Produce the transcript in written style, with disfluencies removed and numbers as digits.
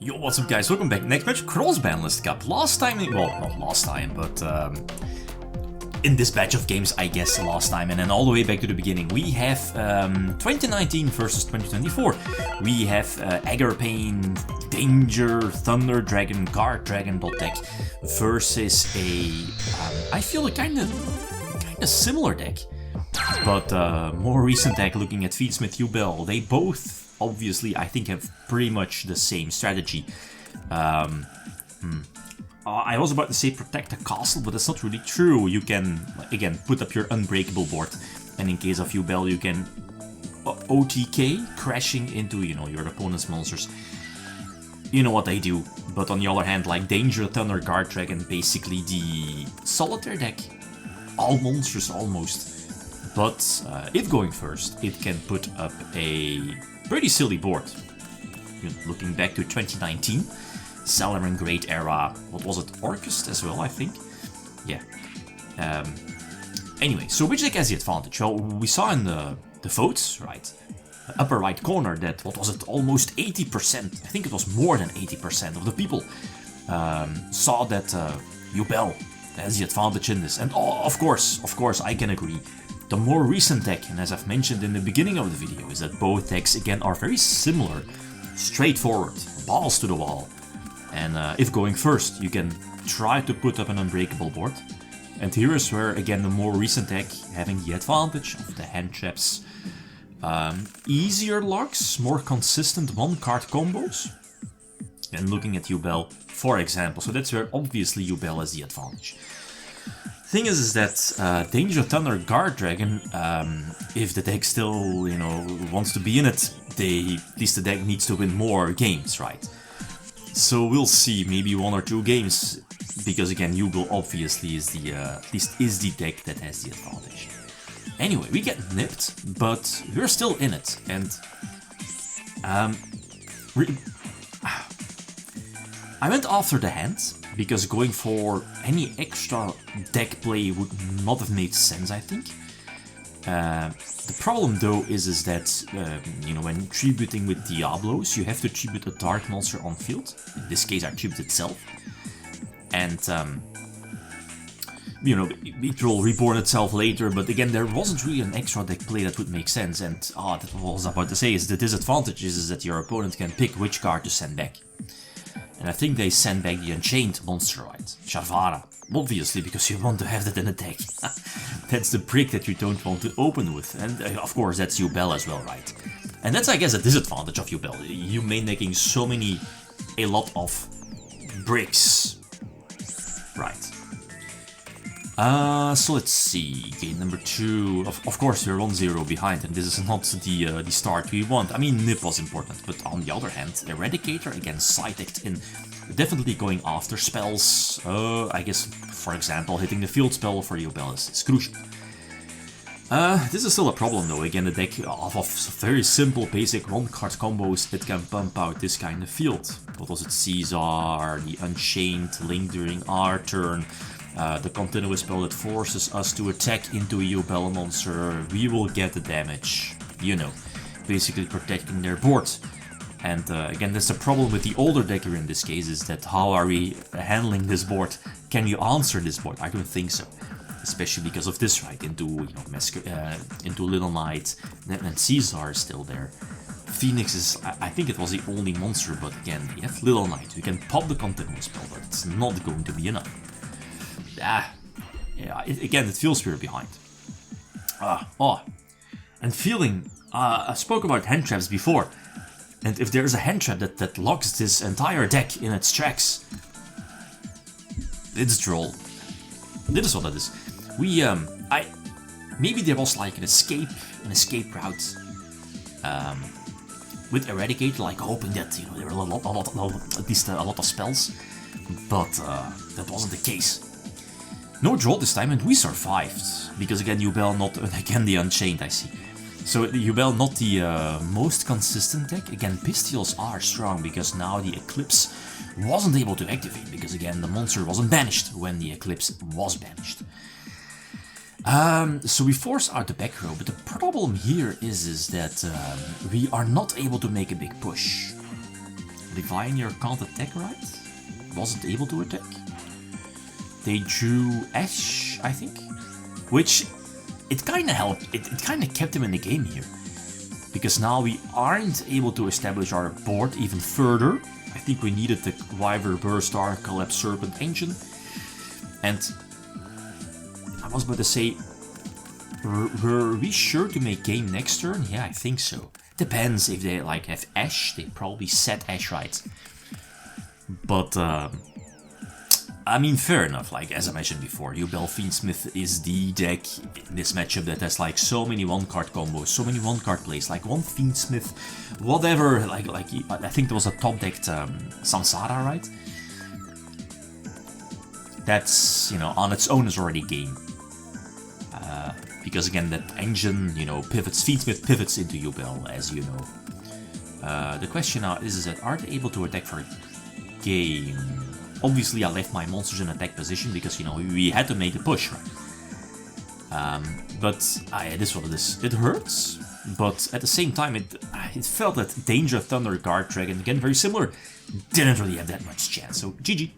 Yo, what's up guys, welcome back. Next match, Cross-Banlist Cup. Last time, well, not last time, but in this batch of games, I guess last time, and then all the way back to the beginning, we have 2019 versus 2024. We have Agarpain, Danger, Thunder Dragon, Guard Dragon deck versus a, I feel a kinda similar deck, but more recent deck looking at Fiendsmith, Yubel. They both, obviously, I think have pretty much the same strategy. I was about to say protect the castle, but that's not really true. You can, again, put up your unbreakable board, and in case of Yubel, you can OTK, crashing into, you know, your opponent's monsters. You know what they do. But on the other hand, like Danger, Thunder, Guard Dragon, basically the solitaire deck. All monsters almost. But if going first, it can put up a pretty silly board. Looking back to 2019, Salaran Great Era, what was it, Orcust as well, I think? Yeah. Anyway, so which deck has the advantage? Well, we saw in the votes, right, upper right corner that, what was it, almost 80%, I think it was more than 80% of the people saw that Yubel has the advantage in this. And of course, I can agree. The more recent deck, and as I've mentioned in the beginning of the video, is that both decks again are very similar, straightforward, balls to the wall. And if going first, you can try to put up an unbreakable board. And here is where, again, the more recent deck having the advantage of the hand traps, easier locks, more consistent one-card combos, and looking at Yubel, for example. So that's where obviously Yubel has the advantage. Thing is that Danger, Thunder, Guard Dragon, if the deck still, you know, wants to be in it, at least the deck needs to win more games, right? So we'll see, maybe 1 or 2 games, because again, Yubel obviously is the, at least is the deck that has the advantage. Anyway, we get nipped, but we're still in it, and I went after the hand, because going for any extra deck play would not have made sense, I think. The problem though is that, you know, when tributing with Diablos, you have to tribute a dark monster on field. In this case, I tribute itself. And, you know, it will reborn itself later, but again, there wasn't really an extra deck play that would make sense. And, that what I was about to say is the disadvantage is that your opponent can pick which card to send back. And I think they send back the Unchained monster, right? Sharvara. Obviously, because you want to have that in a deck. That's the brick that you don't want to open with. And of course, that's Yubel as well, right? And that's, I guess, a disadvantage of Yubel. You main decking a lot of bricks. Right. So let's see. Game number 2. Of course, we're 1-0 behind, and this is not the start we want. I mean, Nip was important, but on the other hand, Eradicator against side-decked in, definitely going after spells. I guess, for example, hitting the field spell for Yubel is crucial. This is still a problem though. Again, the deck of very simple, basic one-card combos, it can pump out this kind of field. What was it? Caesar, the Unchained, Link during our turn. The continuous spell that forces us to attack into a Yubel monster, we will get the damage, you know, basically protecting their board. And again, that's the problem with the older decker in this case, is that how are we handling this board? Can you answer this board? I don't think so. Especially because of this, right? Into, you know, into Little Knight, and Caesar is still there. Phoenix is, I think it was the only monster, but again, you have Little Knight. You can pop the continuous spell, but it's not going to be enough. Yeah, again, it feels we're behind. And feeling, I spoke about hand traps before, and if there's a hand trap that locks this entire deck in its tracks, it's Droll. This is what it is. Maybe there was like an escape route, with Eradicate, like hoping that, you know, there were at least a lot of spells, but that wasn't the case. No draw this time, and we survived, because again, Yubel not, again the Unchained, I see. So Yubel not the most consistent deck. Again, Pistials are strong, because now the Eclipse wasn't able to activate, because again, the monster wasn't banished when the Eclipse was banished. So we force out the back row, but the problem here is that we are not able to make a big push. Diviner can't attack, right? Wasn't able to attack. They drew Ash, I think. Which, it kinda helped, it kinda kept him in the game here. Because now we aren't able to establish our board even further. I think we needed the Wyver, Burstar, Collapse Serpent engine. And I was about to say, were we sure to make game next turn? Yeah, I think so. Depends if they like have Ash, they probably set Ash right. But I mean, fair enough. Like as I mentioned before, Yubel Fiendsmith is the deck in this matchup that has like so many one-card combos, so many one-card plays, like one Fiendsmith, whatever. Like I think there was a top-decked Samsara, right? That's, you know, on its own is already game. Because again, that engine, you know, pivots, Fiendsmith pivots into Yubel, as you know. The question now is that are they able to attack for game? Obviously, I left my monsters in attack position because, you know, we had to make a push, right? But it is what it is. It hurts, but at the same time, it felt that Danger Thunder Guard Dragon, again, very similar, didn't really have that much chance. So, GG.